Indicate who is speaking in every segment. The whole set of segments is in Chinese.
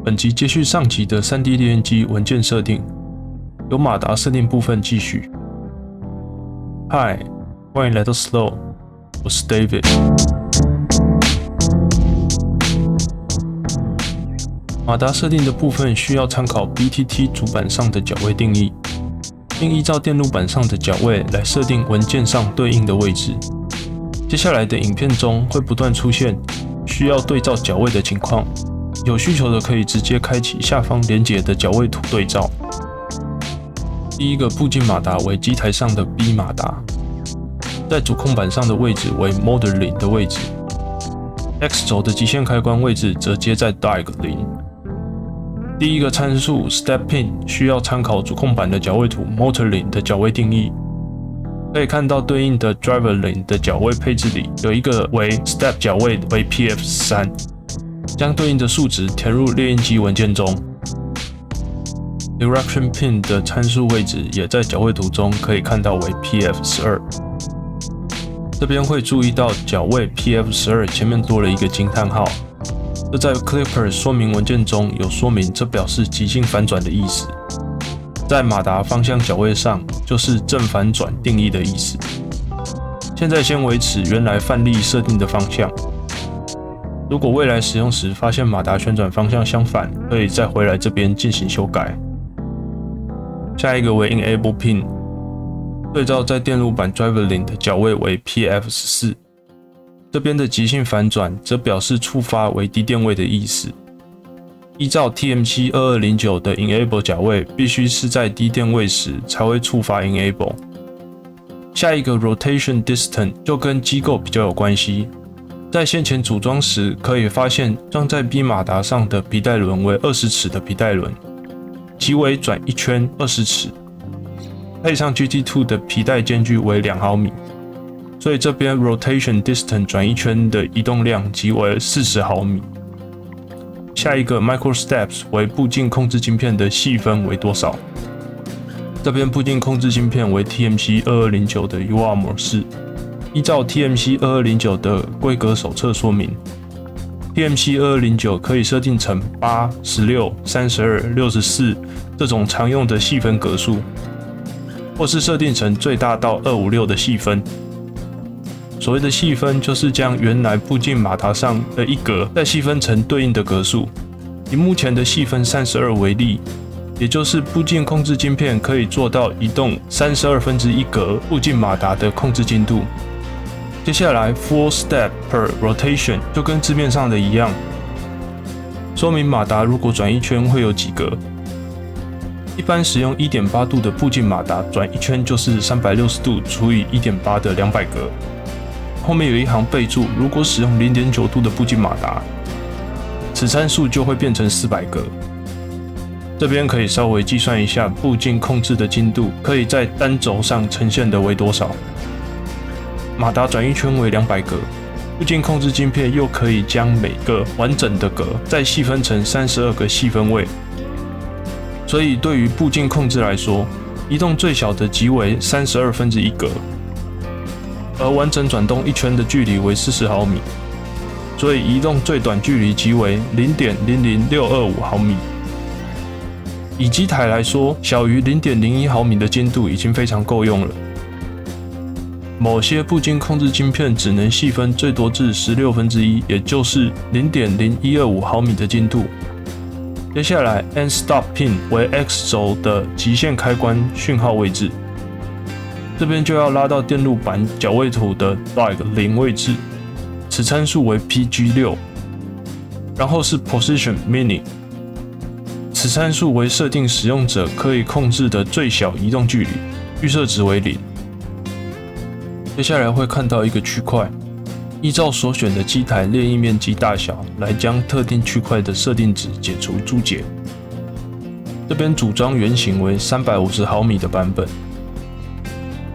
Speaker 1: 本集接续上集的 3D 猎鹰机文件设定，由马达设定部分继续。嗨，欢迎来到 Slow， 我是 David。马达设定的部分需要参考 BTT 主板上的脚位定义，并依照电路板上的脚位来设定文件上对应的位置。接下来的影片中会不断出现需要对照脚位的情况，有需求的可以直接开启下方连结的脚位图对照。第一个步进马达为机台上的 B 马达，在主控板上的位置为 Motor 0的位置 ，X 轴的极限开关位置则接在 Diag 0。第一个参数 Step Pin 需要参考主控板的脚位图 Motor 0的脚位定义。可以看到对应的 Driver 0的脚位配置里有一个为 Step 脚位为 PF13， 将对应的数值填入猎鹰机文件中。Direction Pin 的参数位置也在脚位图中可以看到为 PF12。这边会注意到脚位 PF12 前面多了一个惊叹号，这在 Clipper 说明文件中有说明，这表示极性反转的意思。在马达方向脚位上就是正反转定义的意思。现在先维持原来范例设定的方向。如果未来使用时发现马达旋转方向相反，可以再回来这边进行修改。下一个为 Enable Pin， 对照在电路板 Driver 0的脚位为 PF14， 这边的极性反转则表示触发为低电位的意思。依照 TMC2209 的 Enable 脚位必须是在低电位时才会触发 Enable。下一个 Rotation Distance 就跟机构比较有关系。在先前组装时可以发现装在 B 马达上的皮带轮为20尺的皮带轮，即为转一圈20尺，配上 GT2 的皮带间距为2毫米，所以这边 Rotation Distance 转一圈的移动量即为40毫米。下一个 Microsteps 为步进控制晶片的细分为多少？这边步进控制晶片为 TMC2209 的 UR 模式，依照 TMC2209 的规格手册说明 ，TMC2209 可以设定成8、16、32、64这种常用的细分格数，或是设定成最大到256的细分。所谓的细分，就是将原来步进马达上的一格再细分成对应的格数。以目前的细分32为例，也就是步进控制晶片可以做到移动1/32格步进马达的控制精度。接下来 full step per rotation 就跟字面上的一样，说明马达如果转一圈会有几格。一般使用 1.8 度的步进马达转一圈就是360度除以 1.8 的200格。后面有一行备注，如果使用 0.9 度的步进马达，此参数就会变成400格。这边可以稍微计算一下步进控制的精度可以在单轴上呈现的为多少。马达转一圈为200格，步进控制晶片又可以将每个完整的格再细分成32个细分位，所以对于步进控制来说，移动最小的即为1/32格。而完整转动一圈的距离为40毫米，所以移动最短距离即为 0.00625 毫米。以机台来说，小于 0.01 毫米的精度已经非常够用了。某些步进控制晶片只能细分最多至1/16，也就是 0.0125 毫米的精度。接下来 End Stop Pin 为 X 轴的极限开关讯号位置。这边就要拉到电路板脚位图的 Diag 0位置，此参数为 PG6， 然后是 Position Mini， 此参数为设定使用者可以控制的最小移动距离，预设值为0。接下来会看到一个区块，依照所选的机台猎鹰面积大小来将特定区块的设定值解除注解。这边组装原型为350毫米的版本。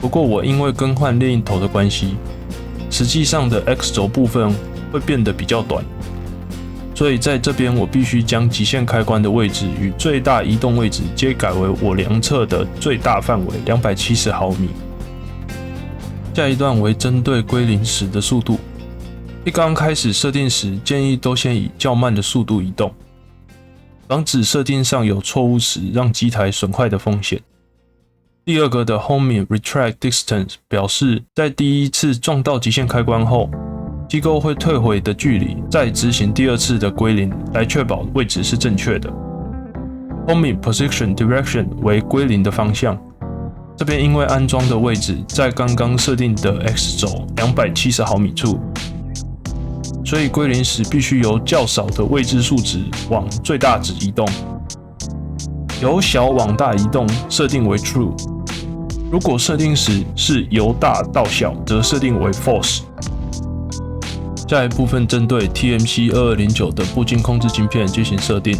Speaker 1: 不过我因为更换猎鹰头的关系，实际上的 X 轴部分会变得比较短，所以在这边我必须将极限开关的位置与最大移动位置皆改为我量测的最大范围270毫米。下一段为针对归零时的速度，一刚开始设定时建议都先以较慢的速度移动，防止设定上有错误时让机台损坏的风险。第二个的 Homing Retract Distance 表示，在第一次撞到极限开关后，机构会退回的距离，再执行第二次的归零，来确保位置是正确的。Homing Position Direction 为归零的方向，这边因为安装的位置在刚刚设定的 X 轴270毫米处，所以归零时必须由较少的未知数值往最大值移动，由小往大移动设定为 True。如果设定时是由大到小，则设定为 False。下一部分针对 TMC2209 的步进控制晶片进行设定。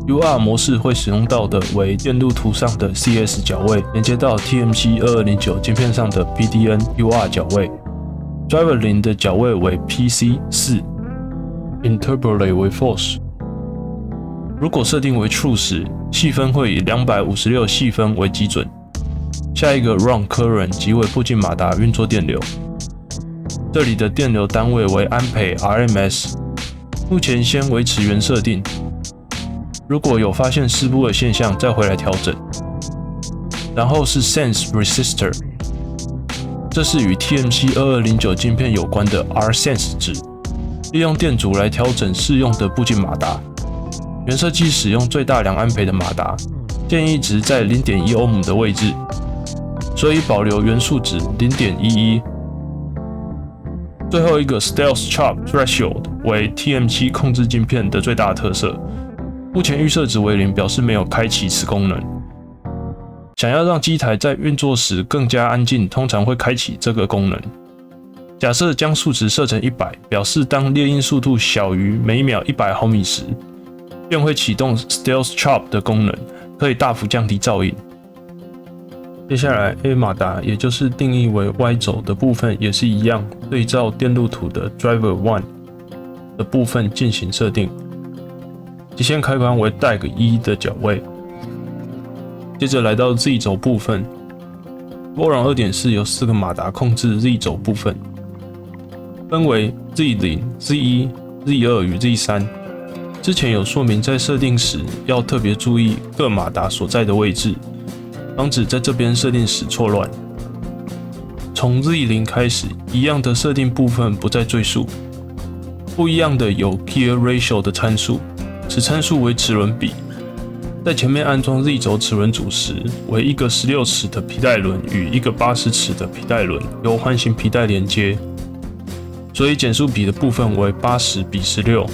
Speaker 1: UR 模式会使用到的为电路图上的 CS 角位连接到 TMC2209 晶片上的 PDN UR 角位。Driver 0的角位为 PC4，Interpolate 为 False。如果设定为 True 时，细分会以256细分为基准。下一个 Run Current 即为步进马达运作电流，这里的电流单位为安培 RMS， 目前先维持原设定，如果有发现失波的现象再回来调整。然后是 Sense Resistor， 这是与 TMC2209 晶片有关的 RSense 值，利用电阻来调整适用的步进马达。原设计使用最大2安培的马达，建议值在 0.1 欧姆的位置，所以保留原数值 0.11。最后一个 Stealth Chop Threshold 为 TMC 控制晶片的最大特色，目前预设值为0，表示没有开启此功能。想要让机台在运作时更加安静，通常会开启这个功能。假设将数值设成100，表示当猎鹰速度小于每秒100毫米时，便会启动 Stealth Chop 的功能，可以大幅降低噪音。接下来 A 马达，也就是定义为 Y 轴的部分也是一样，对照电路图的 Driver 1的部分进行设定。极限开关为 DAG 1的角位。接着来到 Z 轴部分 ，Voron 2.4 由4个马达控制 Z 轴部分，分为 Z0、Z1、Z2 与 Z3。之前有说明，在设定时要特别注意各马达所在的位置，防止在这边设定时错乱。从 Z0 开始，一样的设定部分不再赘述。不一样的有 Gear Ratio 的参数，此参数为齿轮比。在前面安装 Z 轴齿轮组时，为一个16齿的皮带轮与一个80齿的皮带轮由环形皮带连接，所以减速比的部分为80:16。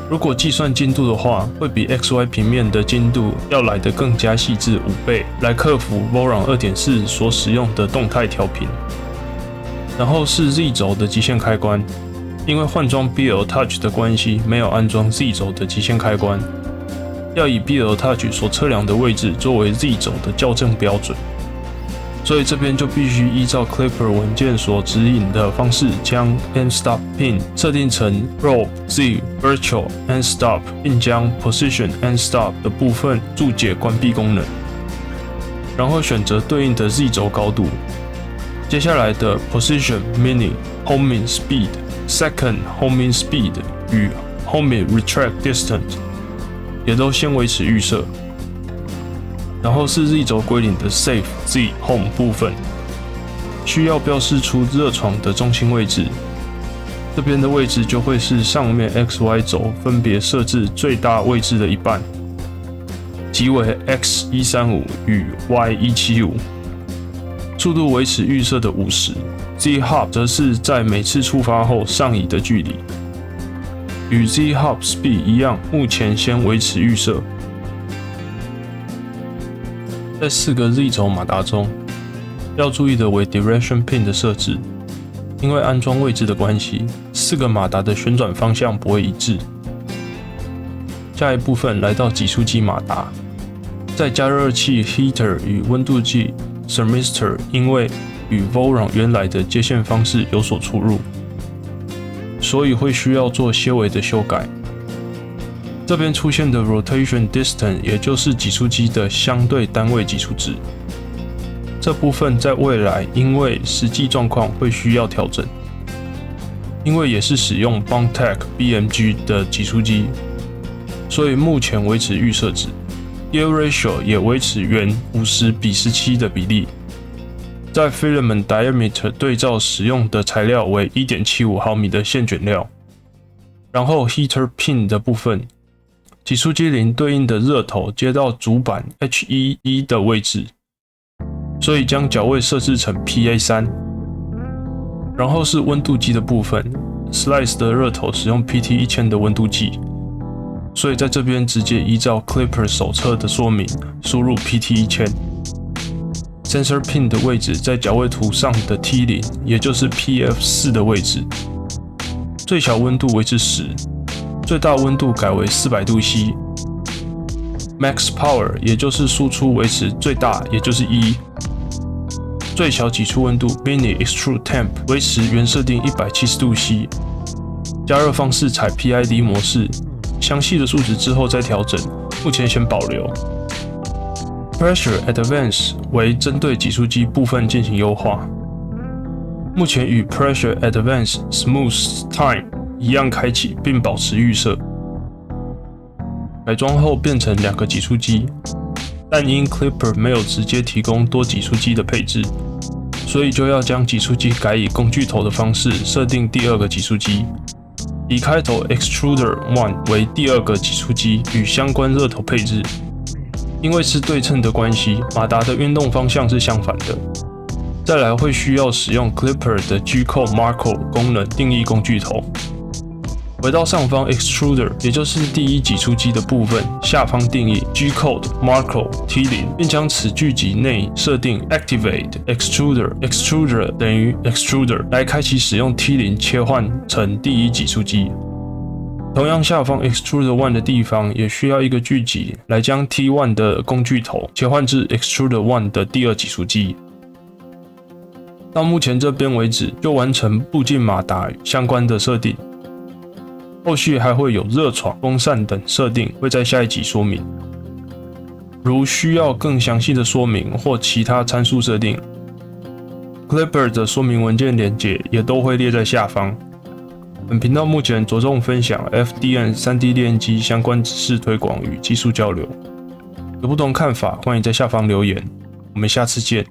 Speaker 1: 如果计算精度的话，会比 XY 平面的精度要来得更加细致5倍，来克服 Voron 2.4 所使用的动态调频。然后是 Z 轴的极限开关，因为换装 BL Touch 的关系，没有安装 Z 轴的极限开关，要以 BL Touch 所测量的位置作为 Z 轴的校正标准。所以这边就必须依照 Clipper 文件所指引的方式，将 End Stop Pin 设定成 Probe Z Virtual End Stop， 并将 Position End Stop 的部分注解关闭功能，然后选择对应的 Z 轴高度。接下来的 Position Mini Homing Speed Second Homing Speed 与 Homing Retract Distance 也都先维持预设。然后是 Z 轴归零的 Safe Z Home 部分，需要标示出热床的中心位置，这边的位置就会是上面 XY 轴分别设置最大位置的一半，即为 X135 与 Y175， 速度维持预设的50， Z Hop 则是在每次触发后上移的距离，与 Z Hop Speed 一样，目前先维持预设。在4个 Z 轴马达中，要注意的为 Direction Pin 的设置，因为安装位置的关系，4个马达的旋转方向不会一致。下一部分来到挤出机马达，在加热器 Heater 与温度计 Thermistor 因为与 Voron 原来的接线方式有所出入，所以会需要做些微的修改。这边出现的 Rotation Distance 也就是挤出机的相对单位挤出值，这部分在未来因为实际状况会需要调整，因为也是使用 Bondtech BMG 的挤出机，所以目前维持预设值。Gear Ratio 也维持原50:17的比例。在 Filament Diameter 对照使用的材料为 1.75 毫米的线卷料。然后 Heater Pin 的部分，挤出机灵对应的热头接到主板 H11 的位置，所以将脚位设置成 PA3。然后是温度计的部分 ，Slice 的热头使用 PT1000 的温度计，所以在这边直接依照 Clipper 手册的说明输入 PT1000。Sensor Pin 的位置在脚位图上的 T0， 也就是 PF4 的位置。最小温度维持10，最大温度改为400度 C。Max Power 也就是输出维持最大，也就是1。最小挤出温度 Mini Extrude Temp 维持原设定170度 C。加热方式采 PID 模式，详细的数值之后再调整，目前先保留。Pressure Advance 为针对挤出机部分进行优化，目前与 Pressure Advance Smooth Time 一样开启并保持预设。改装后变成2个挤出机，但因 Clipper 没有直接提供多挤出机的配置，所以就要将挤出机改以工具头的方式设定第2个挤出机，以开头 Extruder 1为第2个挤出机与相关热头配置。因为是对称的关系，马达的运动方向是相反的。再来会需要使用 Clipper 的 G-Code Marco 功能定义工具头。回到上方 Extruder， 也就是第1挤出机的部分，下方定义 G-Code Marco T0， 并将此句集内设定 Activate Extruder 等于 Extruder 来开启使用 T0 切换成第1挤出机。同样，下方 Extruder 1的地方也需要一个巨集来将 T1 的工具头切换至 Extruder 1的第2挤出机。到目前这边为止，就完成步进马达相关的设定。后续还会有热床、风扇等设定，会在下一集说明。如需要更详细的说明或其他参数设定 ，Clipper 的说明文件连结也都会列在下方。本频道目前着重分享 FDM 3D 列印机相关知识推广与技术交流，有不同看法欢迎在下方留言，我们下次见。